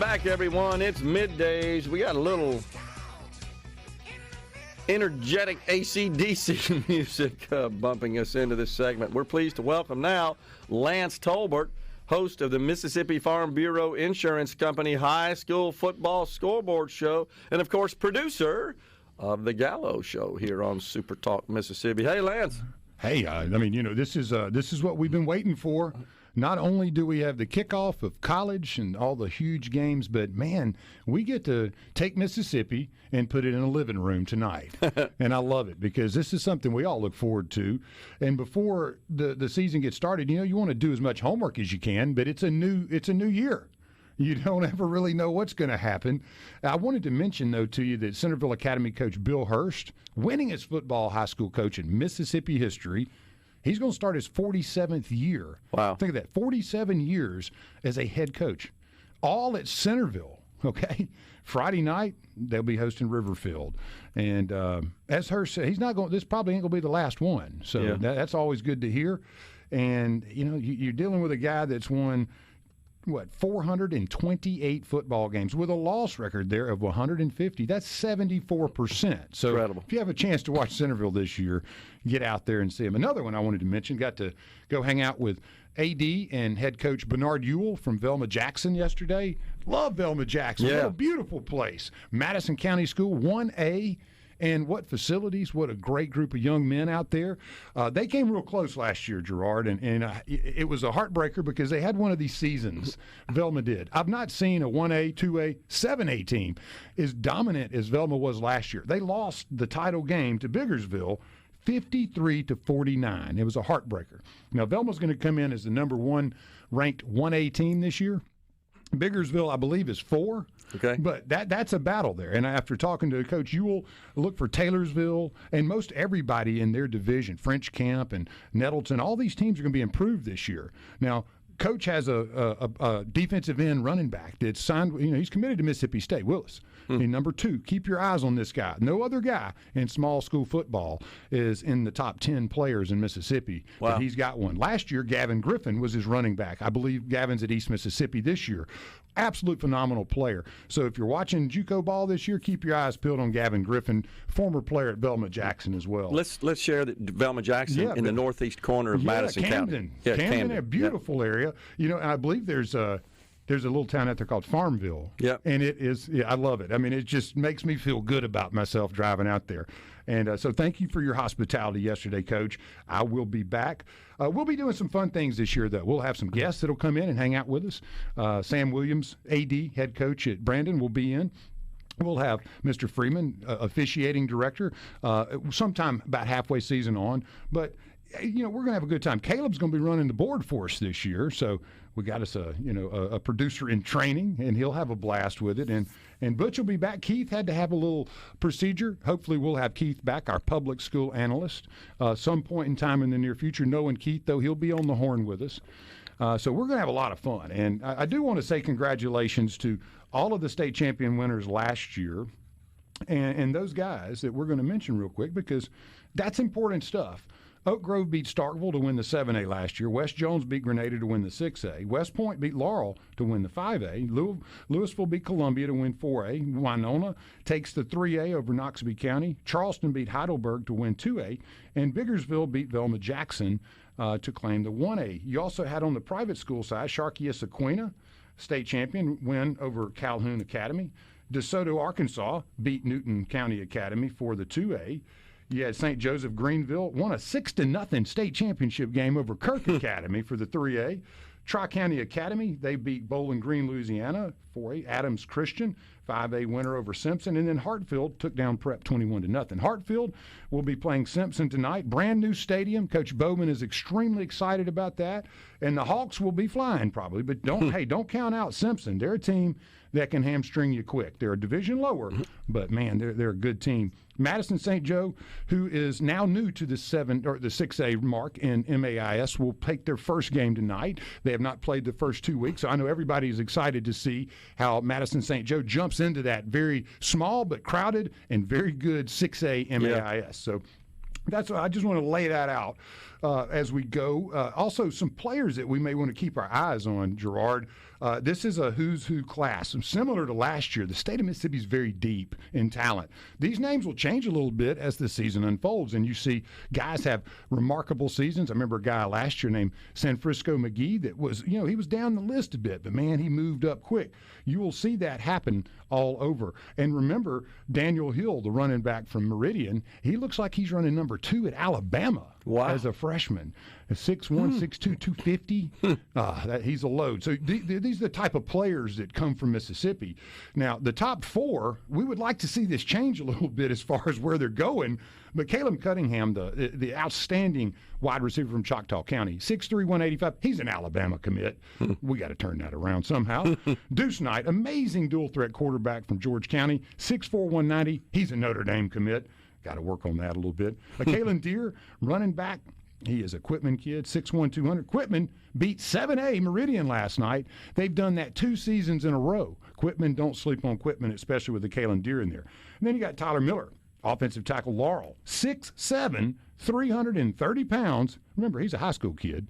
Back, everyone. It's middays. We got a little energetic AC/DC music bumping us into this segment. We're pleased to welcome now Lance Tolbert, host of the Mississippi Farm Bureau Insurance Company High School Football Scoreboard Show, and, of course, producer of the Gallo Show here on SuperTalk Mississippi. Hey, Lance. Hey, this is what we've been waiting for. Not only do we have the kickoff of college and all the huge games, but, man, we get to take Mississippi and put it in a living room tonight. And I love it because this is something we all look forward to. And before the season gets started, you want to do as much homework as you can, but it's a new year. You don't ever really know what's going to happen. I wanted to mention, though, to you that Centerville Academy coach Bill Hurst, winningest football high school coach in Mississippi history, he's going to start his 47th year. Wow. Think of that, 47 years as a head coach, all at Centerville, okay? Friday night, they'll be hosting Riverfield. And as Hurst said, this probably ain't going to be the last one. So yeah. That's always good to hear. And, you're dealing with a guy that's won – 428 football games with a loss record there of 150. That's 74%. So incredible. If you have a chance to watch Centerville this year, get out there and see him. Another one I wanted to mention, got to go hang out with AD and head coach Bernard Ewell from Velma Jackson yesterday. Love Velma Jackson. Yeah. What a beautiful place. Madison County School, 1A. And what facilities, what a great group of young men out there. They came real close last year, Gerard, and it was a heartbreaker because they had one of these seasons, Velma did. I've not seen a 1A, 2A, 7A team as dominant as Velma was last year. They lost the title game to Biggersville 53-49. It was a heartbreaker. Now, Velma's going to come in as the number one ranked 1A team this year. Biggersville, I believe, is 4. Okay. But that's a battle there. And after talking to Coach Ewell, look for Taylorsville and most everybody in their division, French Camp and Nettleton, all these teams are going to be improved this year. Now, Coach has a defensive end running back that's signed. He's committed to Mississippi State, Willis. And number 2, keep your eyes on this guy. No other guy in small school football is in the top 10 players in Mississippi. Wow. But he's got one. Last year, Gavin Griffin was his running back. I believe Gavin's at East Mississippi this year. Absolute phenomenal player. So if you're watching JUCO ball this year, keep your eyes peeled on Gavin Griffin, former player at Velma Jackson as well. Let's share that Velma Jackson in the northeast corner of Madison Camden. County. Camden, a beautiful area. And I believe there's a little town out there called Farmville. Yep. And it is, I love it. I mean, it just makes me feel good about myself driving out there. And so thank you for your hospitality yesterday, Coach. I will be back. We'll be doing some fun things this year, though. We'll have some guests that will come in and hang out with us. Sam Williams, AD, head coach at Brandon, will be in. We'll have Mr. Freeman, officiating director, sometime about halfway season on. But we're going to have a good time. Caleb's going to be running the board for us this year, so we got us a producer in training, and he'll have a blast with it. And Butch will be back. Keith had to have a little procedure. Hopefully we'll have Keith back, our public school analyst, some point in time in the near future. Knowing Keith, though, he'll be on the horn with us. So we're going to have a lot of fun. And I do want to say congratulations to all of the state champion winners last year and those guys that we're going to mention real quick because that's important stuff. Oak Grove beat Starkville to win the 7A last year. West Jones beat Grenada to win the 6A. West Point beat Laurel to win the 5A. Louisville beat Columbia to win 4A. Winona takes the 3A over Knoxville County. Charleston beat Heidelberg to win 2A. And Biggersville beat Velma Jackson to claim the 1A. You also had on the private school side, Sharkey-Sequina, state champion, win over Calhoun Academy. DeSoto, Arkansas beat Newton County Academy for the 2A. You had St. Joseph Greenville won a 6-0 state championship game over Kirk Academy for the 3A. Tri-County Academy, they beat Bowling Green, Louisiana, 4A. Adams Christian, 5A winner over Simpson. And then Hartfield took down Prep 21-0. Hartfield will be playing Simpson tonight. Brand new stadium. Coach Bowman is extremely excited about that. And the Hawks will be flying probably. But don't count out Simpson. They're a team that can hamstring you quick. They're a division lower, but, man, they're a good team. Madison St. Joe, who is now new to the 6A mark in MAIS, will take their first game tonight. They have not played the first 2 weeks, so I know everybody is excited to see how Madison St. Joe jumps into that very small but crowded and very good 6A MAIS. Yeah. So that's I just want to lay that out as we go. Also, some players that we may want to keep our eyes on, Gerard. This is a who's who class. Similar to last year, the state of Mississippi is very deep in talent. These names will change a little bit as the season unfolds, and you see guys have remarkable seasons. I remember a guy last year named San Francisco McGee that was, he was down the list a bit, but man, he moved up quick. You will see that happen all over. And remember, Daniel Hill, the running back from Meridian, he looks like he's running number 2 at Alabama as a freshman. 6'1", 6'2", 250. He's a load. So these are the type of players that come from Mississippi. Now, the top 4, we would like to see this change a little bit as far as where they're going. But Caleb Cunningham, the outstanding wide receiver from Choctaw County, 6'3", 185, he's an Alabama commit. We got to turn that around somehow. Deuce Knight, amazing dual threat quarterback from George County, 6'4", 190, he's a Notre Dame commit. Got to work on that a little bit. Kalen Deere, running back, he is a Quitman kid, 6'1", 200. Quitman beat 7A Meridian last night. They've done that 2 seasons in a row. Quitman, don't sleep on Quitman, especially with the Kalen Deere in there. And then you got Tyler Miller, offensive tackle Laurel, 6'7", 330 pounds. Remember, he's a high school kid.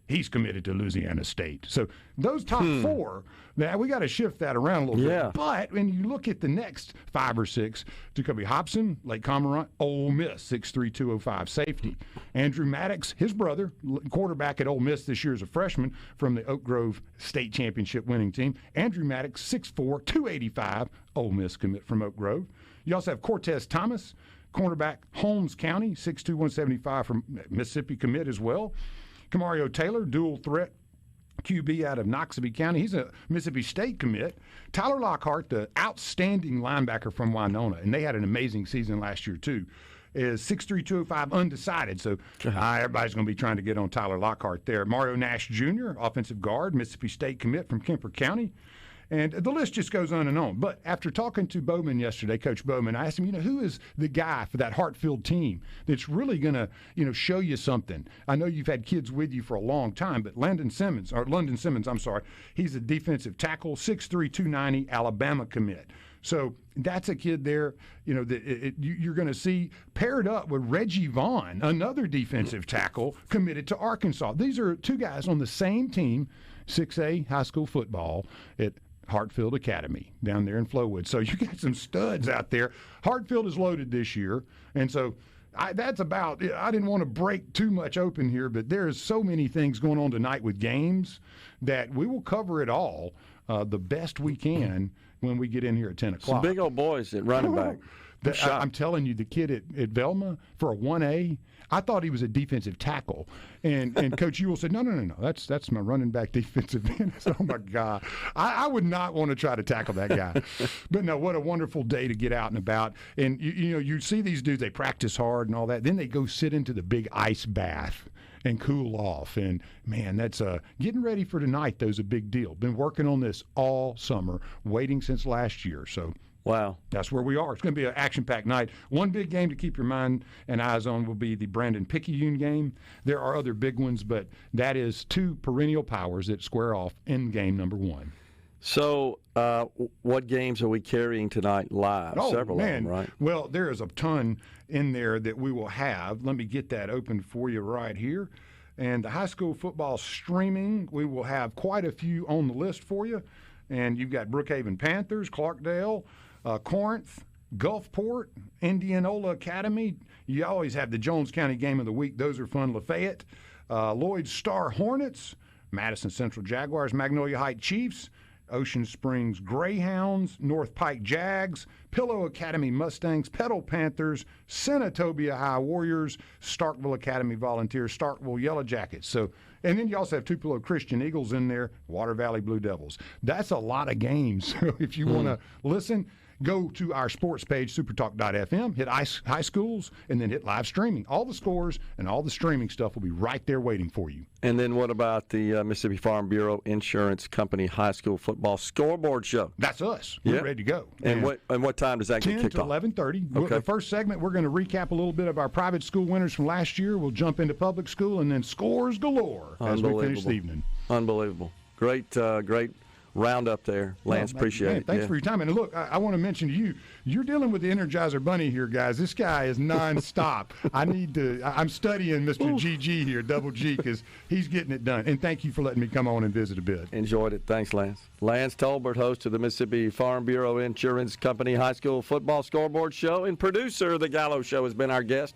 He's committed to Louisiana State. So those top 4, now we got to shift that around a little bit. But when you look at the next 5 or 6, Jacoby Hobson, Lake Cormorant, Ole Miss, 6'3", 205, safety. Andrew Maddox, his brother, quarterback at Ole Miss this year as a freshman from the Oak Grove State Championship winning team. Andrew Maddox, 6'4", 285, Ole Miss commit from Oak Grove. You also have Cortez Thomas, cornerback, Holmes County, 6'2", 175 from Mississippi commit as well. Camario Taylor, dual threat QB out of Noxubee County. He's a Mississippi State commit. Tyler Lockhart, the outstanding linebacker from Winona, and they had an amazing season last year too, is 6'3", 205, undecided. So everybody's going to be trying to get on Tyler Lockhart there. Mario Nash Jr., offensive guard, Mississippi State commit from Kemper County. And the list just goes on and on. But after talking to Bowman yesterday, Coach Bowman, I asked him, who is the guy for that Hartfield team that's really going to, show you something? I know you've had kids with you for a long time, but London Simmons, he's a defensive tackle, 6'3", 290, Alabama commit. So that's a kid there, that you're going to see paired up with Reggie Vaughn, another defensive tackle committed to Arkansas. These are 2 guys on the same team, 6A high school football at Hartfield Academy down there in Flowood. So you got some studs out there. Hartfield is loaded this year, and so I didn't want to break too much open here, but there's so many things going on tonight with games that we will cover it all the best we can when we get in here at 10 o'clock. Some big old boys at running back. I'm telling you, the kid at Velma for a 1A, I thought he was a defensive tackle. And Coach Ewell said, no, that's my running back defensive end. I said, oh, my God. I would not want to try to tackle that guy. But, no, what a wonderful day to get out and about. And, you see these dudes, they practice hard and all that. Then they go sit into the big ice bath and cool off. And, man, that's getting ready for tonight, though, is a big deal. Been working on this all summer, waiting since last year. So, wow. That's where we are. It's going to be an action-packed night. One big game to keep your mind and eyes on will be the Brandon-Picayune game. There are other big ones, but that is 2 perennial powers that square off in game number 1. So what games are we carrying tonight live? Several of them, right? Well, there is a ton in there that we will have. Let me get that open for you right here. And the high school football streaming, we will have quite a few on the list for you. And you've got Brookhaven Panthers, Clarkdale, Corinth, Gulfport, Indianola Academy. You always have the Jones County Game of the Week. Those are fun. Lafayette, Lloyd Star Hornets, Madison Central Jaguars, Magnolia Heights Chiefs, Ocean Springs Greyhounds, North Pike Jags, Pillow Academy Mustangs, Petal Panthers, Senatobia High Warriors, Starkville Academy Volunteers, Starkville Yellow Jackets. So, and then you also have Tupelo Christian Eagles in there, Water Valley Blue Devils. That's a lot of games. So if you want to listen, go to our sports page, supertalk.fm, hit high schools, and then hit live streaming. All the scores and all the streaming stuff will be right there waiting for you. And then what about the Mississippi Farm Bureau Insurance Company High School Football Scoreboard Show? That's us. We're ready to go. And what time does that get kicked off? 10 to 11:30. Okay. The first segment, we're going to recap a little bit of our private school winners from last year. We'll jump into public school, and then scores galore as we finish the evening. Unbelievable. Great roundup there. Lance, appreciate it. Thanks for your time. And look, I want to mention to you, you're dealing with the Energizer Bunny here, guys. This guy is nonstop. I'm studying Mr. GG here, Double G, because he's getting it done. And thank you for letting me come on and visit a bit. Enjoyed it. Thanks, Lance. Lance Tolbert, host of the Mississippi Farm Bureau Insurance Company High School Football Scoreboard Show and producer of the Gallo Show, has been our guest